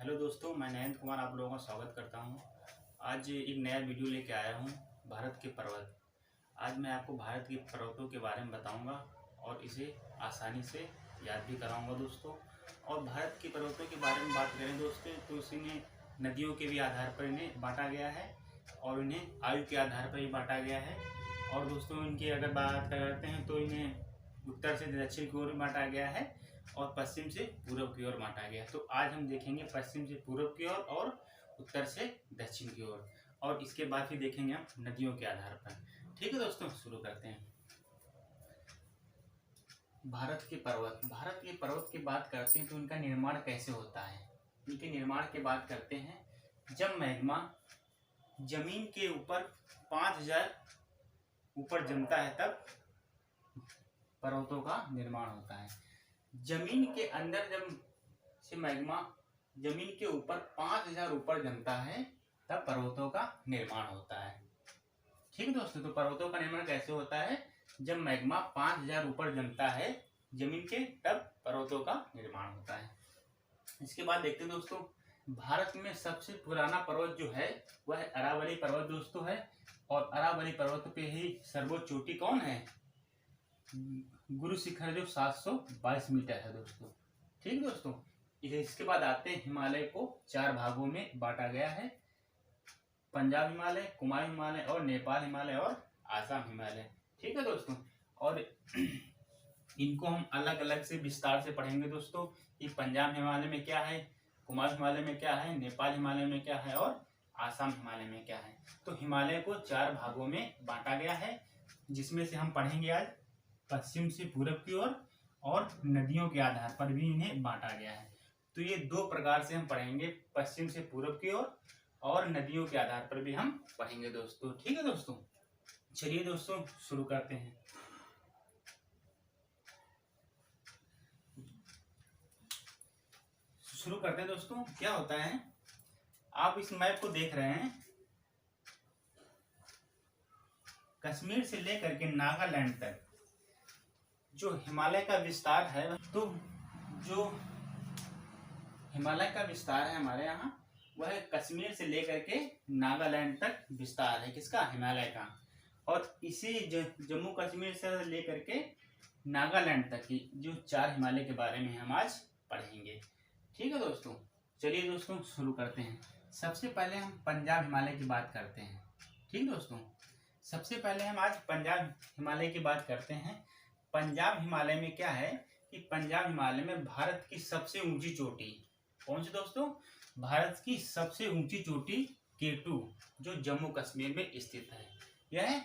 Hello दोस्तों, मैं नयन कुमार आप लोगों का स्वागत करता हूं। आज एक नया वीडियो लेके आया हूं भारत के पर्वत। आज मैं आपको भारत के पर्वतों के बारे में बताऊंगा और इसे आसानी से याद भी कराऊंगा दोस्तों। और भारत के पर्वतों के बारे में बात करें दोस्तों तो इन्हें नदियों के भी आधार पर इन्हें बांटा गया है और इन्हें आयु के आधार पर ही बांटा गया है। और दोस्तों इनकी अगर बात करते हैं तो इन्हें उत्तर से दक्षिण की ओर बांटा गया है और पश्चिम से पूर्व की ओर बांटा गया। तो आज हम देखेंगे पश्चिम से पूर्व की ओर और उत्तर से दक्षिण की ओर, और इसके बाद फिर देखेंगे हम नदियों के आधार पर। ठीक है दोस्तों, शुरू करते हैं। भारत के पर्वत की बात करते हैं तो इनका निर्माण कैसे होता है। इनके निर्माण की बात करते हैं जब मैग्मा जमीन के ऊपर 5000 ऊपर जमता है तब पर्वतों का निर्माण होता है। जमीन के अंदर जब से मैग्मा जमीन के ऊपर 5000 ऊपर जमता है तब पर्वतों का निर्माण होता है। ठीक है दोस्तों, तो पर्वतों का निर्माण कैसे होता है? जब मैग्मा 5000 ऊपर जमता है जमीन के तब पर्वतों का निर्माण होता है। इसके बाद देखते हैं दोस्तों, भारत में सबसे पुराना पर्वत जो है वह अरावली पर्वत दोस्तों है। और अरावली पर्वत पे ही सर्वोच्च चोटी कौन है? गुरु शिखर, जो 722 मीटर है दोस्तों। ठीक दोस्तों, इसके बाद आते हैं हिमालय को 4 भागों में बांटा गया है। पंजाब हिमालय, कुमायूं हिमालय और नेपाल हिमालय और आसाम हिमालय। ठीक है दोस्तों, और इनको हम अलग अलग से विस्तार से पढ़ेंगे दोस्तों। ये पंजाब हिमालय में क्या है, कुमायूं हिमालय में क्या है, नेपाल हिमालय में क्या है और आसाम हिमालय में क्या है। तो हिमालय को 4 भागों में बांटा गया है, जिसमें से हम पढ़ेंगे आज पश्चिम से पूर्व की ओर और नदियों के आधार पर भी इन्हें बांटा गया है। तो ये 2 प्रकार से हम पढ़ेंगे, पश्चिम से पूर्व की ओर और नदियों के आधार पर भी हम पढ़ेंगे दोस्तों। ठीक है दोस्तों, चलिए दोस्तों शुरू करते हैं। दोस्तों, क्या होता है, आप इस मैप को देख रहे हैं, कश्मीर से लेकर के नागालैंड तक जो हिमालय का विस्तार है, तो जो हिमालय का विस्तार है हमारे यहाँ वह कश्मीर से लेकर के नागालैंड तक विस्तार है। किसका? हिमालय का। और इसी जम्मू कश्मीर से लेकर के नागालैंड तक की जो 4 हिमालय के बारे में हम आज पढ़ेंगे। ठीक है दोस्तों, चलिए दोस्तों शुरू करते हैं। सबसे पहले हम पंजाब हिमालय की बात करते हैं। ठीक दोस्तों, सबसे पहले हम आज पंजाब हिमालय की बात करते हैं। पंजाब हिमालय में क्या है कि पंजाब हिमालय में भारत की सबसे ऊंची चोटी, कौन सी दोस्तों? भारत की सबसे ऊंची चोटी K2 जो जम्मू कश्मीर में स्थित है। यह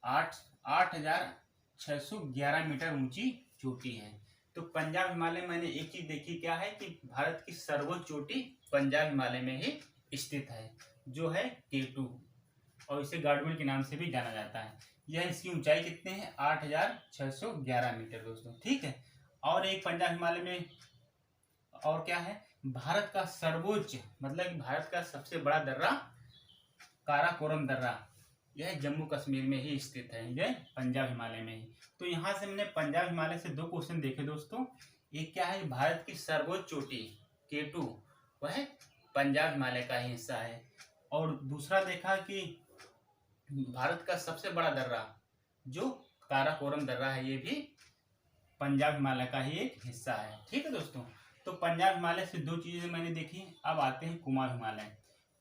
8611 मीटर ऊंची चोटी है। तो पंजाब हिमालय मैंने एक चीज देखी, क्या है कि भारत की सर्वोच्च चोटी पंजाब हिमालय में ही स्थित है, जो है K2, और इसे गार्डवेल के नाम से भी जाना जाता है। यह इसकी ऊंचाई कितने हैं? 8611 मीटर दोस्तों। ठीक है, और एक पंजाब हिमालय में और क्या है, भारत का सर्वोच्च मतलब कि भारत का सबसे बड़ा दर्रा काराकोरम दर्रा, यह जम्मू कश्मीर में ही स्थित है, यह पंजाब हिमालय में ही। तो यहाँ से हमने पंजाब हिमालय से 2 क्वेश्चन देखे दोस्तों। एक क्या है, भारत की सर्वोच्च चोटी K2 वह पंजाब हिमालय का ही हिस्सा है, और दूसरा देखा कि भारत का सबसे बड़ा दर्रा जो काराकोरम दर्रा है, ये भी पंजाब हिमालय का ही एक हिस्सा है। ठीक है दोस्तों, तो पंजाब हिमालय से 2 चीजें मैंने देखी। अब आते हैं कुमायूं हिमालय।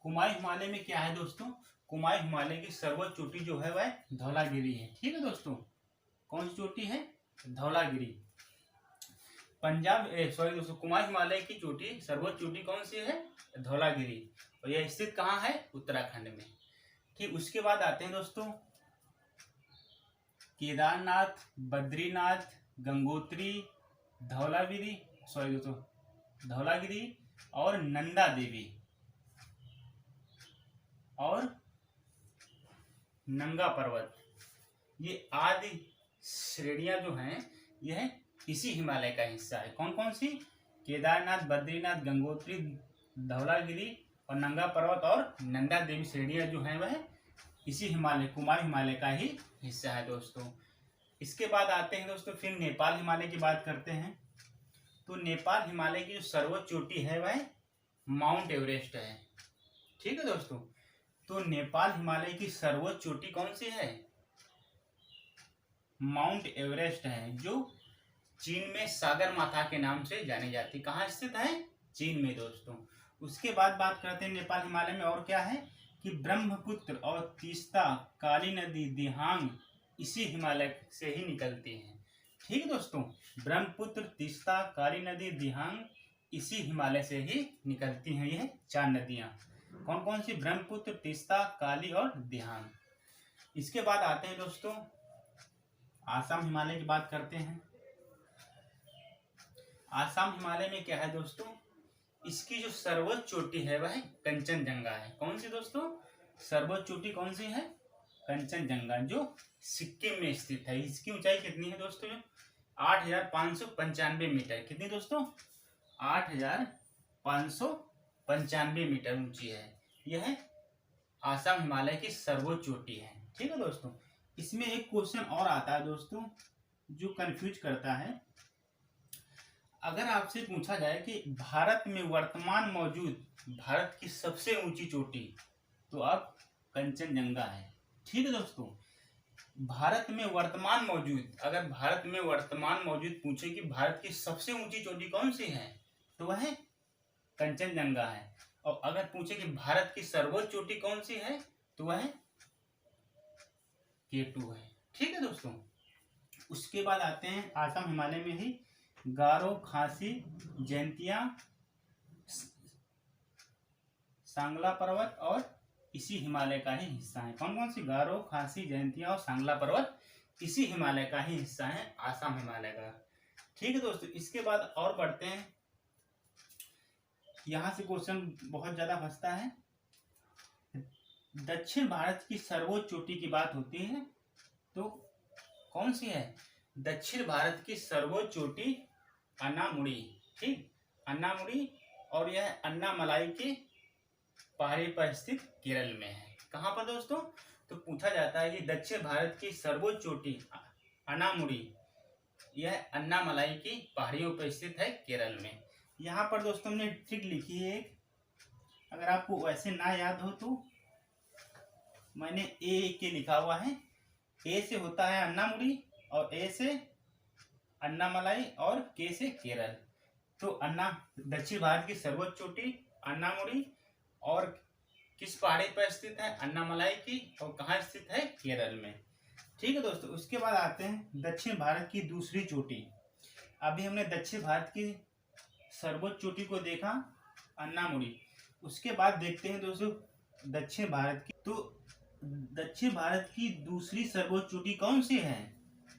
कुमायूं हिमालय में क्या है दोस्तों? कुमायूं हिमालय की सर्वोच्च चोटी जो है वह धौलागिरी है। ठीक है दोस्तों, कौन सी चोटी है? धौलागिरी। कुमायूं हिमालय की चोटी, सर्वोच्च चोटी कौन सी है? धौलागिरी, और यह स्थित कहाँ है? उत्तराखंड में। ठीक, उसके बाद आते हैं दोस्तों केदारनाथ, बद्रीनाथ, गंगोत्री, धौलागिरी और नंदा देवी और नंगा पर्वत, ये आदि श्रेणियां जो हैं यह इसी हिमालय का हिस्सा है। कौन कौन सी? केदारनाथ, बद्रीनाथ, गंगोत्री, धौलागिरी और नंगा पर्वत और नंदा देवी श्रेणियां जो हैं वह इसी हिमालय, कुमायूं हिमालय का ही हिस्सा है दोस्तों। इसके बाद आते हैं दोस्तों फिर नेपाल हिमालय की बात करते हैं। तो नेपाल हिमालय की जो सर्वोच्च चोटी है वह माउंट एवरेस्ट है। ठीक है दोस्तों, तो नेपाल हिमालय की सर्वोच्च चोटी कौन सी है? माउंट एवरेस्ट है, जो चीन में सागर माथा के नाम से जानी जाती। कहाँ स्थित है? चीन में दोस्तों। उसके बाद बात करते हैं नेपाल हिमालय में और क्या है कि ब्रह्मपुत्र और तीस्ता, काली नदी, दिहांग इसी हिमालय से ही निकलती हैं। ठीक है दोस्तों, ब्रह्मपुत्र, तीस्ता, काली नदी, दिहांग इसी हिमालय से ही निकलती हैं। यह 4 नदियां कौन कौन सी? ब्रह्मपुत्र, तीस्ता, काली और दिहांग। इसके बाद आते हैं दोस्तों आसाम हिमालय की बात करते हैं। आसाम हिमालय में क्या है दोस्तों? इसकी जो सर्वोच्च चोटी है वह कंचनजंगा है। कौन सी दोस्तों? सर्वोच्च चोटी कौन सी है? कंचनजंगा, जो सिक्किम में स्थित है। इसकी ऊंचाई कितनी है दोस्तों? 8,595 मीटर। कितनी दोस्तों? 8,595 मीटर ऊंची है। यह आसाम हिमालय की सर्वोच्च चोटी है। ठीक है दोस्तों, इसमें एक क्वेश्चन और आता है दोस्तों जो कंफ्यूज करता है। अगर आपसे पूछा जाए कि भारत में वर्तमान मौजूद भारत की सबसे ऊंची चोटी, तो अब कंचनजंगा है। ठीक है दोस्तों, भारत में वर्तमान मौजूद, अगर भारत में वर्तमान मौजूद पूछे कि भारत की सबसे ऊंची चोटी कौन सी है, तो वह कंचनजंगा है। और अगर पूछे कि भारत की सर्वोच्च चोटी कौन सी है, तो वह K2 है। ठीक है दोस्तों, उसके बाद आते हैं आसाम हिमालय में ही गारो, खासी, जैंतिया, सांगला पर्वत और इसी हिमालय का ही हिस्सा है। कौन कौन सी? गारो, खासी, जैंतिया और सांगला पर्वत इसी हिमालय का ही हिस्सा है, आसाम हिमालय का। ठीक है दोस्तों, इसके बाद और बढ़ते हैं। यहाँ से क्वेश्चन बहुत ज्यादा फंसता है। दक्षिण भारत की सर्वोच्च चोटी की बात होती है तो कौन सी है? दक्षिण भारत की सर्वोच्च चोटी अन्नामुडी। ठीक, अन्नामुडी, और यह अन्नामलाई की पहाड़ी पर स्थित केरल में है। कहाँ पर दोस्तों? तो पूछा जाता है कि दक्षिण भारत की सर्वोच्च चोटी अन्नामुडी, यह अन्नामलाई की पहाड़ियों पर स्थित है केरल में। यहाँ पर दोस्तों हमने ट्रिक लिखी है, अगर आपको वैसे ना याद हो तो मैंने ए के लिखा हुआ है। ए से होता है अन्नामुडी, और ए से अन्नामलाई, और के से केरल। तो दक्षिण भारत की सर्वोच्च चोटी अन्नामुडी, और किस पहाड़ी पर स्थित है? अन्नामलाई की, और कहाँ स्थित है? केरल में। ठीक है दोस्तों, उसके बाद आते हैं दक्षिण भारत की दूसरी चोटी। अभी हमने दक्षिण भारत की सर्वोच्च चोटी को देखा, अन्नामुडी। उसके बाद देखते हैं दोस्तों दक्षिण भारत की। तो दक्षिण भारत की दूसरी सर्वोच्च चोटी कौन सी है?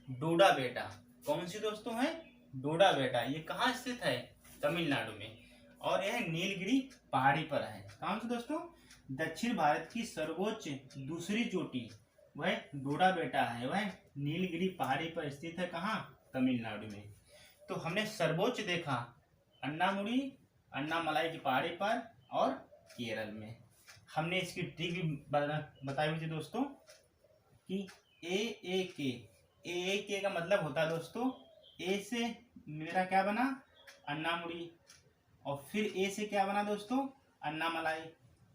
डोडा बेटा। कौन सी दोस्तों है? डोडा बेटा। ये कहाँ स्थित है? तमिलनाडु में, और यह नीलगिरी पहाड़ी पर है। कौन सी दोस्तों? दक्षिण भारत की सर्वोच्च दूसरी चोटी वह डोडा बेटा है, वह नीलगिरी पहाड़ी पर स्थित है। कहाँ? तमिलनाडु में। तो हमने सर्वोच्च देखा अन्नामुडी, अन्नामलाई की पहाड़ी पर, और केरल में। हमने इसकी ट्रिक भी बताई हुई थी दोस्तों कि ए के का मतलब होता है दोस्तों, ए से मेरा क्या बना? अन्नामुडी, और फिर ए से क्या बना दोस्तों? अन्नामलाई,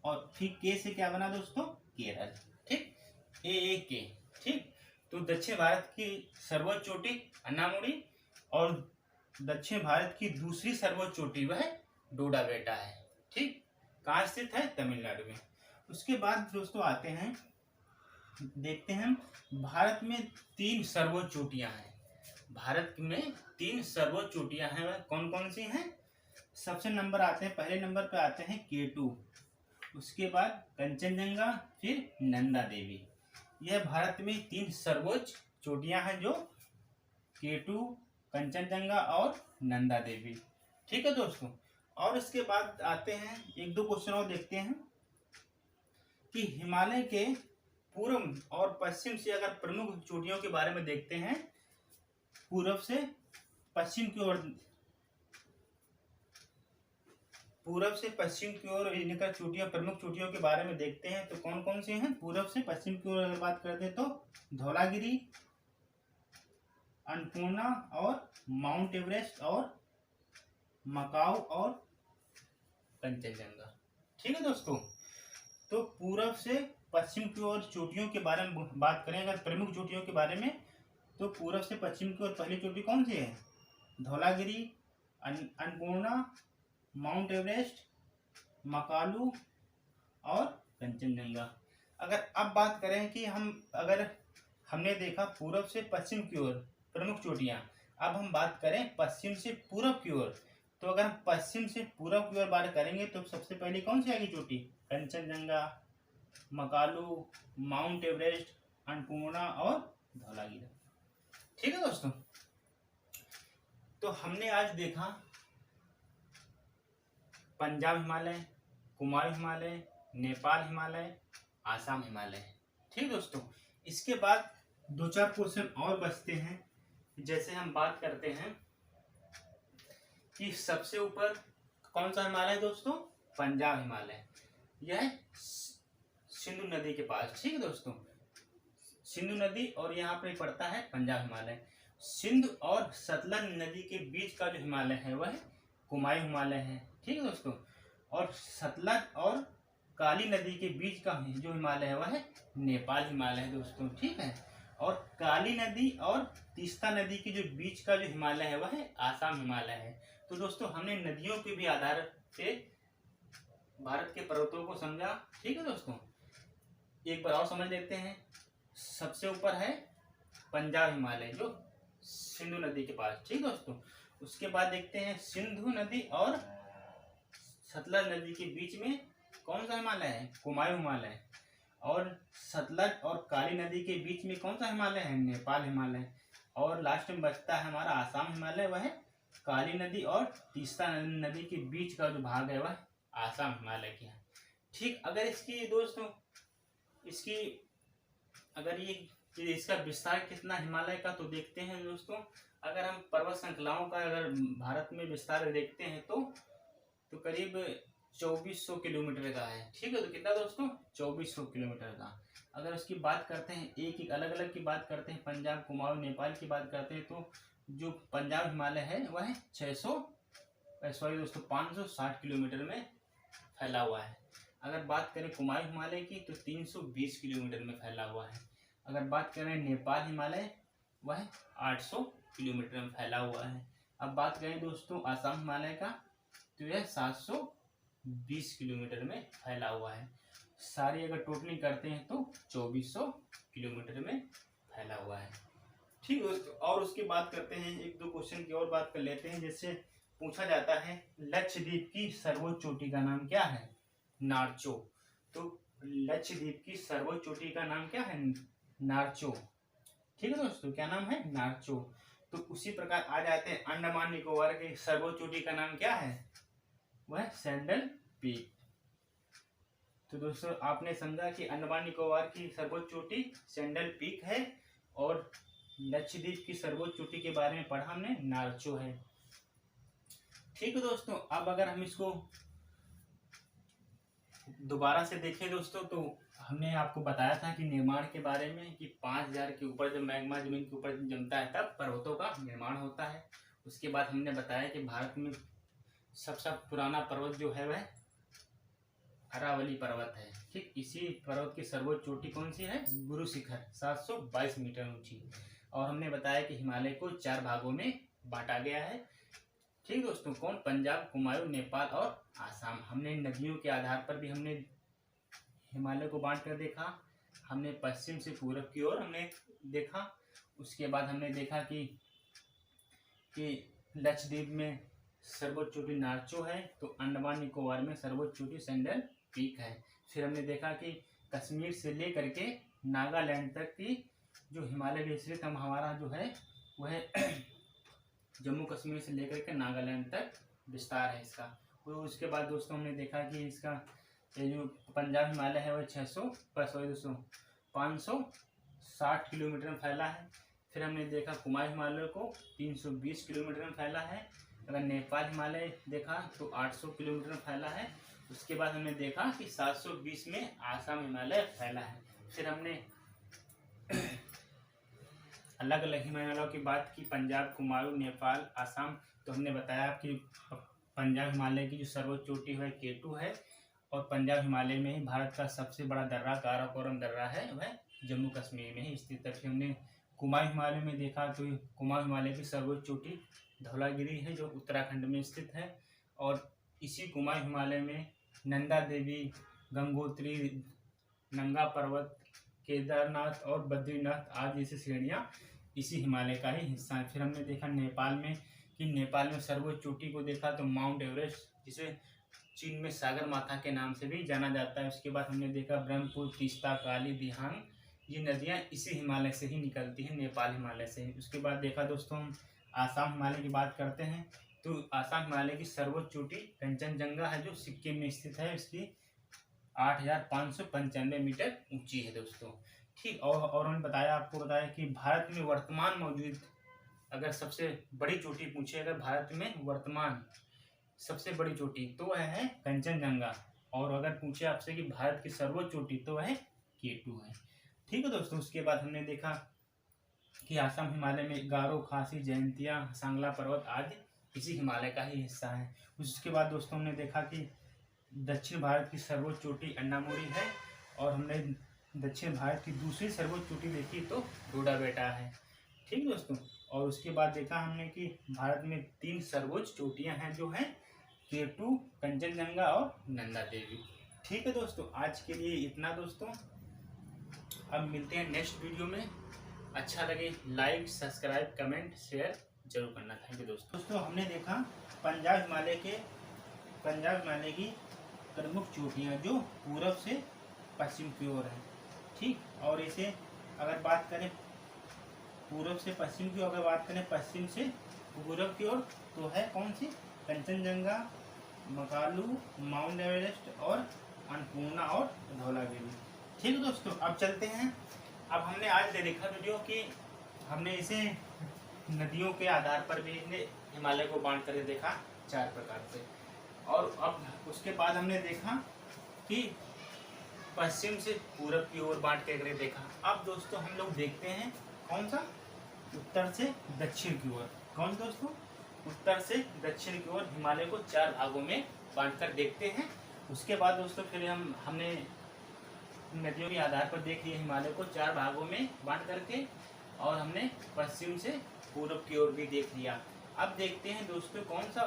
और फिर के से क्या बना दोस्तों? केरल। ठीक, ए के। ठीक, तो दक्षिण भारत की सर्वोच्च चोटी अन्नामुडी, और दक्षिण भारत की दूसरी सर्वोच्च चोटी वह डोडा बेटा है। ठीक, कहाँ स्थित है? तमिलनाडु में। उसके बाद दोस्तों आते हैं, देखते हैं भारत में 3 सर्वोच्च चोटियां हैं। भारत में 3 सर्वोच्च चोटियां हैं, वह कौन कौन सी हैं? सबसे नंबर आते हैं, पहले नंबर पे आते हैं K2, उसके बाद कंचनजंगा, फिर नंदा देवी। यह भारत में 3 सर्वोच्च चोटियां हैं, जो K2, कंचनजंगा और नंदा देवी। ठीक है दोस्तों, और इसके बाद आते हैं 1-2 क्वेश्चन और देखते हैं कि हिमालय के पूर्व और पश्चिम से अगर प्रमुख चोटियों के बारे में देखते हैं, पूर्व से पश्चिम की ओर, पूर्व से पश्चिम की ओर निकल चोटियां, प्रमुख चोटियों के बारे में देखते हैं तो कौन कौन सी हैं? पूर्व से पश्चिम की ओर अगर बात करते हैं तो धौलागिरी, अन्नपूर्णा और माउंट एवरेस्ट और मकाऊ और कंचनजंगा। ठीक है दोस्तों, तो पूरब से पश्चिम की ओर चोटियों के बारे में बात करें अगर प्रमुख चोटियों के बारे में, तो पूरब से पश्चिम की ओर पहली चोटी कौन सी है? धौलागिरी, अन्नपूर्णा, माउंट एवरेस्ट, मकालू और कंचनजंगा। अगर अब बात करें कि अगर हमने देखा पूरब से पश्चिम की ओर प्रमुख चोटियां, अब हम बात करें पश्चिम से पूरब की ओर। तो अगर हम पश्चिम से पूरब की ओर बात करेंगे तो सबसे पहले कौन सी आएगी चोटी? कंचनजंगा, मकालू, माउंट एवरेस्ट, अन्नपूर्णा और धौलागिरी। ठीक है दोस्तों, तो हमने आज देखा पंजाब हिमालय, कुमाऊं हिमालय, नेपाल हिमालय, आसाम हिमालय। ठीक दोस्तों, इसके बाद दो चार क्वेश्चन और बचते हैं। जैसे हम बात करते हैं कि सबसे ऊपर कौन सा हिमालय दोस्तों? पंजाब हिमालय। यह सिंधु नदी के पास। ठीक है दोस्तों, सिंधु नदी और यहाँ पे पड़ता है पंजाब हिमालय। सिंधु और सतलज नदी के बीच का जो हिमालय है वह कुमाऊं हिमालय है। ठीक है दोस्तों, और सतलज और काली नदी के बीच का जो हिमालय है वह नेपाल हिमालय है दोस्तों। ठीक है, और काली नदी और तीस्ता नदी के जो बीच का जो हिमालय है वह आसाम हिमालय है। तो दोस्तों, हमने नदियों के भी आधार से भारत के पर्वतों को समझा। ठीक है दोस्तों, एक बार और समझ लेते हैं। सबसे ऊपर है पंजाब हिमालय जो सिंधु नदी के पास। ठीक दोस्तों, उसके बाद देखते हैं सिंधु नदी और सतलज नदी के बीच में कौन सा हिमालय है? कुमाऊं हिमालय। और सतलज और काली नदी के बीच में कौन सा हिमालय है? नेपाल हिमालय। और लास्ट में बचता है हमारा आसाम हिमालय, वह काली नदी और तीस्ता नदी के बीच का जो भाग है वह आसाम हिमालय की है। ठीक, अगर इसकी दोस्तों अगर इसका विस्तार कितना हिमालय का, तो देखते हैं दोस्तों। अगर हम पर्वत श्रृंखलाओं का अगर भारत में विस्तार देखते हैं तो करीब 2400 किलोमीटर का है। ठीक है, तो कितना दोस्तों? 2400 किलोमीटर का। अगर उसकी बात करते हैं एक अलग अलग की बात करते हैं, पंजाब, कुमाऊं, नेपाल की बात करते हैं, तो जो पंजाब हिमालय है वह 560 किलोमीटर में फैला हुआ है। अगर बात करें कुमाऊं हिमालय की तो 320 किलोमीटर में फैला हुआ है। अगर बात करें नेपाल हिमालय, वह 800 किलोमीटर में फैला हुआ है। अब बात करें दोस्तों आसाम हिमालय का, तो यह 720 किलोमीटर में फैला हुआ है। सारी अगर टोटलिंग करते हैं तो 2400 किलोमीटर में फैला हुआ है। ठीक दोस्तों, और उसकी बात करते हैं, एक दो क्वेश्चन की और बात कर लेते हैं। जैसे पूछा जाता है लक्षद्वीप की सर्वोच्च चोटी का नाम क्या है? नारचो। तो लक्षद्वीप की सर्वोच्च चोटी का नाम क्या है? नारचो। ठीक है दोस्तों, क्या नाम है? नारचो। तो उसी प्रकार आ जाते हैं अंडमान निकोबार की सर्वोच्च चोटी का नाम क्या है? वह सैंडल पीक। तो दोस्तों, आपने समझा कि अंडमान निकोबार की सर्वोच्च चोटी सैंडल पीक है और लक्षद्वीप की सर्वोच्च चोटी के बारे में पढ़ा हमने, नारचो है। ठीक है दोस्तों, अब अगर हम इसको दोबारा से देखें दोस्तों, तो हमने आपको बताया था कि निर्माण के बारे में कि 5000 के ऊपर जब मैग्मा जमीन के ऊपर जमता है तब पर्वतों का निर्माण होता है। उसके बाद हमने बताया कि भारत में सबसे पुराना पर्वत जो है वह अरावली पर्वत है। ठीक, इसी पर्वत की सर्वोच्च चोटी कौन सी है? गुरु शिखर, 722 मीटर ऊंची। और हमने बताया कि हिमालय को 4 भागों में बांटा गया है। ठीक दोस्तों, कौन? पंजाब, कुमाऊं, नेपाल और आसाम। हमने नदियों के आधार पर भी हमने हिमालय को बांट कर देखा। हमने पश्चिम से पूरब की ओर हमने देखा। उसके बाद हमने देखा कि लक्षद्वीप में सर्वोच्च चोटी नारचो है, तो अंडमान निकोबार में सर्वोच्च चोटी सैंडल पीक है। फिर हमने देखा कि कश्मीर से लेकर के नागालैंड तक की जो हिमालय विस्तृत हमारा जो है वह जम्मू कश्मीर से लेकर के नागालैंड तक विस्तार है इसका। तो उसके बाद दोस्तों हमने देखा कि इसका ये जो पंजाब हिमालय है वह 560 किलोमीटर में फैला है। फिर हमने देखा कुमाऊं हिमालय को 320 किलोमीटर में फैला है। अगर नेपाल हिमालय देखा तो 800 किलोमीटर में फैला है। उसके बाद हमने देखा कि 720 में आसाम हिमालय फैला है। फिर हमने अलग अलग हिमालयों की बात की, पंजाब, कुमाऊं, नेपाल, आसाम। तो हमने बताया कि पंजाब हिमालय की जो सर्वोच्च चोटी है K2 है, और पंजाब हिमालय में ही भारत का सबसे बड़ा दर्रा काराकोरम दर्रा है, वह जम्मू कश्मीर में ही स्थित है। फिर हमने कुमाऊं हिमालय में देखा तो कुमाऊं हिमालय की सर्वोच्च चोटी धौलागिरी है जो उत्तराखंड में स्थित है, और इसी कुमाऊं हिमालय में नंदा देवी, गंगोत्री, नंगा पर्वत, केदारनाथ और बद्रीनाथ आदि जैसी श्रेणियाँ इसी हिमालय का ही हिस्सा है। फिर हमने देखा नेपाल में कि नेपाल में सर्वोच्च चोटी को देखा तो माउंट एवरेस्ट, जिसे चीन में सागर माथा के नाम से भी जाना जाता है। उसके बाद हमने देखा ब्रह्मपुत्र, तीस्ता, काली, दिहांग, ये नदियाँ इसी हिमालय से ही निकलती हैं, नेपाल हिमालय से ही। उसके बाद देखा दोस्तों हम आसाम हिमालय की बात करते हैं तो आसाम हिमालय की सर्वोच्च चोटी कंचनजंगा है जो सिक्किम में स्थित है। इसकी 8,595 मीटर ऊंची है दोस्तों। ठीक, और उन्होंने बताया, आपको बताया कि भारत में वर्तमान मौजूद अगर सबसे बड़ी चोटी पूछे, अगर भारत में वर्तमान सबसे बड़ी चोटी तो वह है कंचनजंगा, और अगर पूछे आपसे कि भारत की सर्वोच्च चोटी तो वह K2 है। ठीक है दोस्तों। उसके बाद हमने देखा कि आसाम हिमालय में गारो, खासी, जयंतिया, सांगला पर्वत आदि इसी हिमालय का ही हिस्सा है। उसके बाद दोस्तों हमने देखा कि दक्षिण भारत की सर्वोच्च चोटी अन्नामुरी है, और हमने दक्षिण भारत की दूसरी सर्वोच्च चोटी देखी तो डोडाबेटा है। ठीक दोस्तों। और उसके बाद देखा हमने कि भारत में 3 सर्वोच्च चोटियां हैं जो हैं K2, कंचनजंगा और नंदा देवी। ठीक है दोस्तों, आज के लिए इतना दोस्तों। अब मिलते हैं नेक्स्ट वीडियो में। अच्छा लगे लाइक, सब्सक्राइब, कमेंट, शेयर जरूर करना। थैंक यू दोस्तों। हमने देखा पंजाब हिमालय की प्रमुख चोटियाँ जो पूरब से पश्चिम की ओर है। ठीक, और इसे अगर बात करें पूरब से पश्चिम की, अगर बात करें पश्चिम से पूरब की ओर तो है कौन सी? कंचनजंगा, मकालू, माउंट एवरेस्ट और अन्नपूर्णा और धौलागिरी। ठीक है दोस्तों, अब चलते हैं। अब हमने आज देखा वीडियो कि हमने इसे नदियों के आधार पर भी हिमालय को बांट कर देखा 4 प्रकार से, और अब उसके बाद हमने देखा कि पश्चिम से पूरब की ओर बांट के देखा। अब दोस्तों हम लोग देखते हैं कौन सा? उत्तर से दक्षिण की ओर। कौन दोस्तों? उत्तर से दक्षिण की ओर हिमालय को 4 भागों में बांटकर देखते हैं। उसके बाद दोस्तों फिर हमने नदियों के आधार पर देख लिया हिमालय को 4 भागों में बांट करके, और हमने पश्चिम से पूरब की ओर भी देख लिया। अब देखते हैं दोस्तों कौन सा?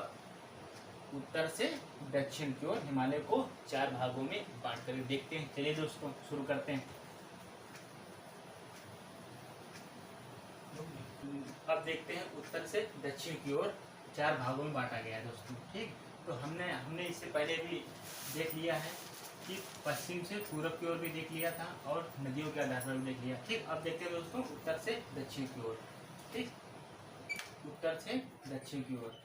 उत्तर से दक्षिण की ओर हिमालय को 4 भागों में बांट कर देखते हैं। चलिए दोस्तों शुरू करते हैं। अब देखते हैं उत्तर से दक्षिण की ओर 4 भागों में बांटा गया है दोस्तों। ठीक, तो हमने इससे पहले भी देख लिया है कि पश्चिम से पूरब की ओर भी देख लिया था, और नदियों के आधार पर भी देख लिया। ठीक, अब देखते हैं दोस्तों उत्तर से दक्षिण की ओर। ठीक, उत्तर से दक्षिण की ओर।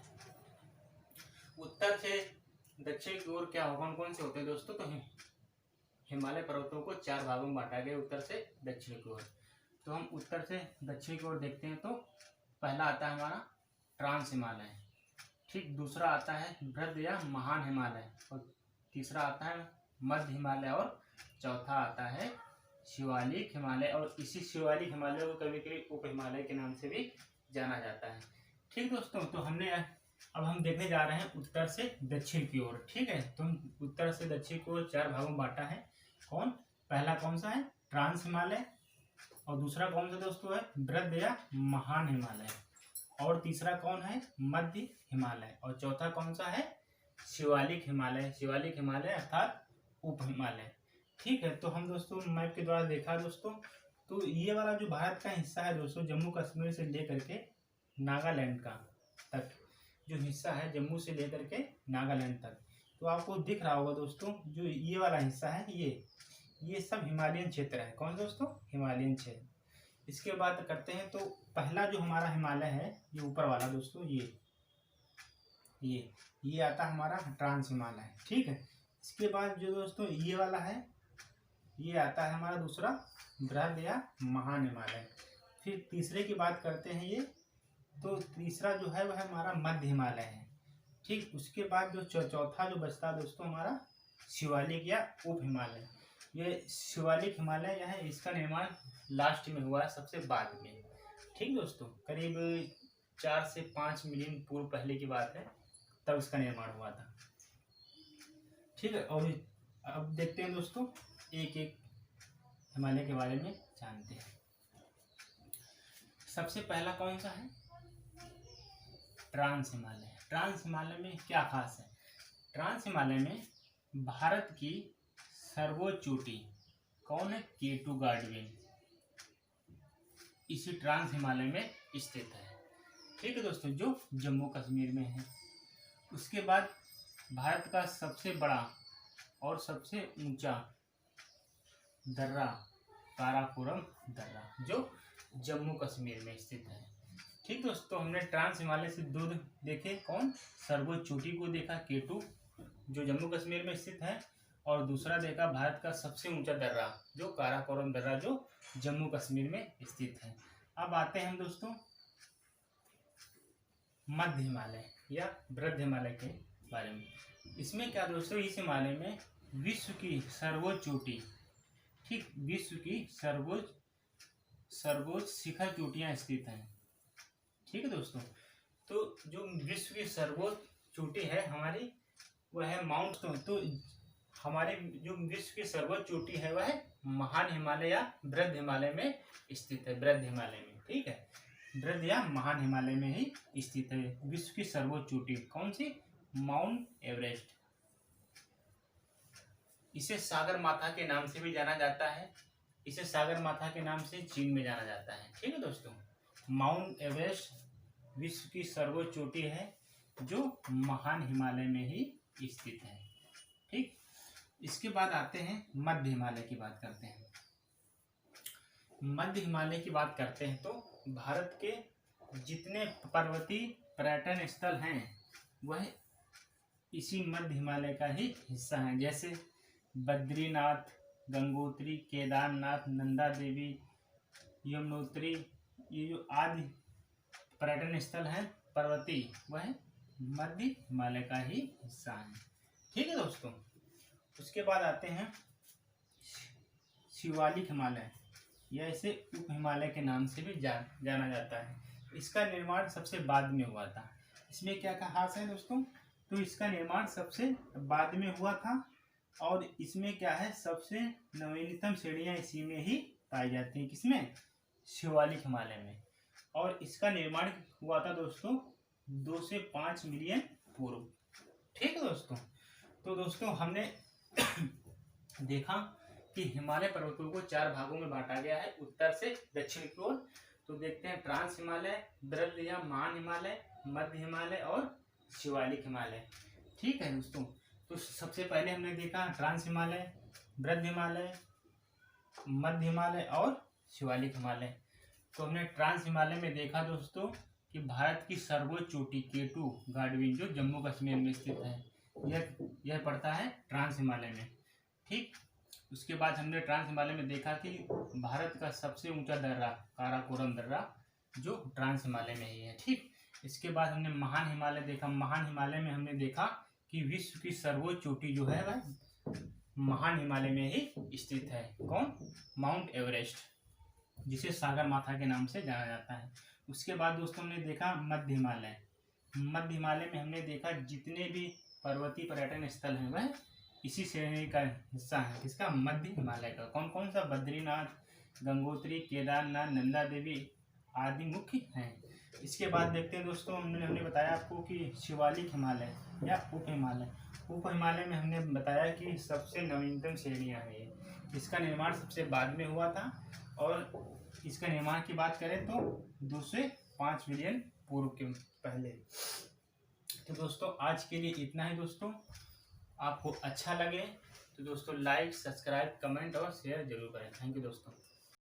उत्तर से दक्षिण की ओर क्या कौन कौन से होते हैं दोस्तों? तो हिमालय पर्वतों को 4 भागों में बांटा गया उत्तर से दक्षिण की ओर। तो हम उत्तर से दक्षिण की ओर देखते हैं तो पहला आता है हमारा ट्रांस हिमालय। ठीक, दूसरा आता है बृहद या महान हिमालय, और तीसरा आता है मध्य हिमालय, और चौथा आता है शिवालिक हिमालय, और इसी शिवालिक हिमालय को कभी कभी उप हिमालय के नाम से भी जाना जाता है। ठीक दोस्तों, तो अब हम देखने जा रहे हैं उत्तर से दक्षिण की ओर। ठीक है, तो हम उत्तर से दक्षिण की ओर 4 भागों में बांटा है। कौन? पहला कौन सा है? ट्रांस हिमालय, और दूसरा कौन सा दोस्तों है? बृहद या महान हिमालय, और तीसरा कौन है? मध्य हिमालय, और चौथा कौन सा है? शिवालिक हिमालय। शिवालिक हिमालय अर्थात उप हिमालय। ठीक है, तो हम दोस्तों मैप के द्वारा देखा दोस्तों, तो ये वाला जो भारत का हिस्सा है दोस्तों, जम्मू कश्मीर से लेकर के नागालैंड का तक जो हिस्सा है, जम्मू से लेकर के नागालैंड तक, तो आपको दिख रहा होगा दोस्तों, जो ये वाला हिस्सा है ये सब हिमालयन क्षेत्र है। कौन दोस्तों? हिमालयन क्षेत्र। इसके बाद करते हैं तो पहला जो हमारा हिमालय है, ये ऊपर वाला दोस्तों, ये आता हमारा ट्रांस हिमालय। ठीक है, इसके बाद जो दोस्तों ये वाला है, ये आता है हमारा दूसरा बृहद या महान हिमालय। फिर तीसरे की बात करते हैं ये, तो तीसरा जो है वह हमारा मध्य हिमालय है। ठीक, उसके बाद जो चौथा जो बचता है दोस्तों हमारा शिवालिक या उप हिमालय। ये शिवालिक हिमालय है, इसका निर्माण लास्ट में हुआ है, सबसे बाद में। ठीक दोस्तों, करीब 4 से 5 मिलियन पूर्व पहले की बात है, तब इसका निर्माण हुआ था। ठीक है, और अब देखते हैं दोस्तों, एक एक हिमालय के बारे में जानते हैं। सबसे पहला कौन सा है? ट्रांस हिमालय। ट्रांस हिमालय में क्या खास है? ट्रांस हिमालय में भारत की सर्वोच्च चोटी कौन है? केटू गाडविन इसी ट्रांस हिमालय में स्थित है। ठीक है दोस्तों, जो जम्मू कश्मीर में है। उसके बाद भारत का सबसे बड़ा और सबसे ऊंचा दर्रा काराकोरम दर्रा, जो जम्मू कश्मीर में स्थित है। ठीक दोस्तों, हमने ट्रांस हिमालय से दो देखे, कौन? सर्वोच्च चोटी को देखा केटू, जो जम्मू कश्मीर में स्थित है, और दूसरा देखा भारत का सबसे ऊंचा दर्रा, जो काराकोरम दर्रा, जो जम्मू कश्मीर में स्थित है। अब आते हैं दोस्तों मध्य हिमालय या वृद्ध हिमालय के बारे में। इसमें क्या दोस्तों, इस हिमालय में विश्व की सर्वोच्च चोटी, ठीक, विश्व की सर्वोच्च शिखर चोटियां स्थित हैं। ठीक है दोस्तों, तो जो विश्व की सर्वोच्च चोटी है हमारी, वह है माउंट। तो हमारे जो विश्व की सर्वोच्च चोटी है वह महान हिमालय या वृद्ध हिमालय में स्थित है। वृद्ध हिमालय में, ठीक है, वृद्ध या महान हिमालय में ही स्थित है विश्व की सर्वोच्च चोटी। कौन सी? Mount Everest. इसे सागर माथा के नाम से भी जाना जाता है। इसे सागर माथा के नाम से चीन में जाना जाता है। ठीक है दोस्तों, माउंट एवरेस्ट विश्व की सर्वोच्च चोटी है, जो महान हिमालय में ही स्थित है। ठीक, इसके बाद आते हैं मध्य हिमालय की बात करते हैं। मध्य हिमालय की बात करते हैं तो भारत के जितने पर्वतीय पर्यटन स्थल हैं वह इसी मध्य हिमालय का ही हिस्सा है। जैसे बद्रीनाथ, गंगोत्री, केदारनाथ, नंदा देवी, यमुनोत्री, ये जो आदि पर्यटन स्थल हैं पर्वतीय, वह मध्य हिमालय का ही हिस्सा है। ठीक है दोस्तों, उसके बाद आते हैं शिवालिक हिमालय, या इसे उप हिमालय के नाम से भी जाना जाता है। इसका निर्माण सबसे बाद में हुआ था। इसमें क्या खास है दोस्तों, तो इसका निर्माण सबसे बाद में हुआ था, और इसमें क्या है, सबसे नवीनतम श्रेणियां इसी में ही पाई जाती हैं। किसमें? शिवालिक हिमालय में। और इसका निर्माण हुआ था दोस्तों 2 से 5 मिलियन पूर्व। ठीक है दोस्तों, तो दोस्तों हमने देखा कि हिमालय पर्वतों को 4 भागों में बांटा गया है, उत्तर से दक्षिण की ओर। तो देखते हैं ट्रांस हिमालय, वृद्ध या महान हिमालय, मध्य हिमालय और शिवालिक हिमालय। ठीक है दोस्तों, तो सबसे पहले हमने देखा ट्रांस हिमालय, वृद्ध हिमालय, मध्य हिमालय और शिवालिक हिमालय। तो हमने ट्रांस हिमालय में देखा दोस्तों कि भारत की सर्वोच्च चोटी केटू गाडविन, जो जम्मू कश्मीर में स्थित है, यह पड़ता है ट्रांस हिमालय में। ठीक, उसके बाद हमने ट्रांस हिमालय में देखा कि भारत का सबसे ऊंचा दर्रा काराकोरम दर्रा, जो ट्रांस हिमालय में ही है। ठीक, इसके बाद हमने महान हिमालय देखा। महान हिमालय में हमने देखा कि विश्व की सर्वोच्च चोटी जो है वह महान हिमालय में ही स्थित है। कौन? माउंट एवरेस्ट, जिसे सागर माथा के नाम से जाना जाता है। उसके बाद दोस्तों हमने देखा मध्य हिमालय। मध्य हिमालय में हमने देखा जितने भी पर्वतीय पर्यटन स्थल हैं वह इसी श्रेणी का हिस्सा है। किसका? मध्य हिमालय का। कौन कौन सा? बद्रीनाथ, गंगोत्री, केदारनाथ, नंदा देवी आदि मुख्य हैं। इसके बाद देखते हैं दोस्तों, हमने बताया आपको कि शिवालिक हिमालय या उप हिमालय। उप हिमालय में हमने बताया कि सबसे नवीनतम श्रेणियाँ हैं ये। इसका निर्माण सबसे बाद में हुआ था, और इसका निर्माण की बात करें तो 2 से 5 मिलियन पूर्व के पहले। तो दोस्तों आज के लिए इतना ही दोस्तों। आपको अच्छा लगे तो दोस्तों लाइक, सब्सक्राइब, कमेंट और शेयर जरूर करें। थैंक यू दोस्तों।